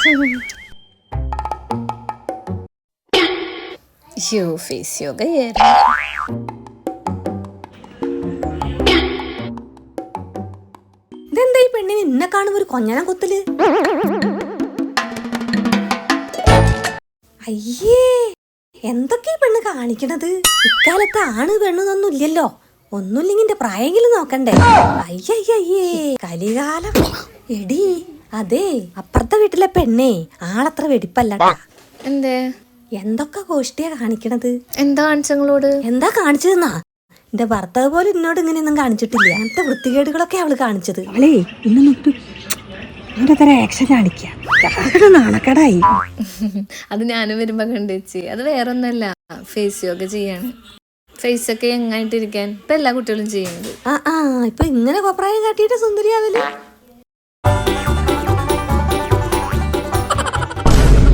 Face yoga ചെയ്യായിരുന്നു. ഇതെന്താ ഈ പെണ്ണിന് എന്നെ കാണുമ്പോ ഒരു കൊഞ്ഞന കുത്തല്? അയ്യേ, എന്തൊക്കെ ഈ പെണ്ണ് കാണിക്കണത്? ഇക്കാലത്ത് ആണ് പെണ്ണൊന്നും ഇല്ലല്ലോ. ഒന്നുമില്ലെങ്കിൽ എന്റെ പ്രായെങ്കിലും നോക്കണ്ടേ? അയ്യയ്യേ, കലികാലം. എടി, അതെ, അപ്പുറത്തെ വീട്ടിലെ പെണ്ണേ ആളത്ര വെടിപ്പല്ല. എന്തേ? എന്തൊക്കെ ഗോഷ്ടിയാ കാണിക്കണത്? എന്താ കാണിച്ചങ്ങളോട്? എന്താ കാണിച്ചതെന്നാ? എന്റെ ഭർത്താവ് പോലും എന്നോട് ഇങ്ങനെയൊന്നും കാണിച്ചിട്ടില്ല. അങ്ങനത്തെ വൃത്തികേടുകളൊക്കെ അവള് കാണിച്ചത്. അവളേ ഇന്നൊരു ആക്ഷൻ കാണിക്കാം. നാണക്കടായി. അത് ഞാനും വരുമ്പോ കണ്ടുവെച്ച്. അത് വേറൊന്നല്ല, ഫേസ് യോഗ ചെയ്യാണ്. ഫേസ് ഒക്കെ എങ്ങായിട്ടിരിക്കാൻ ഇപ്പൊ എല്ലാ കുട്ടികളും ചെയ്യുന്നത്. ഇപ്പൊ ഇങ്ങനെ കൊപ്രായം കാട്ടിയിട്ട് സുന്ദരിയാവല്.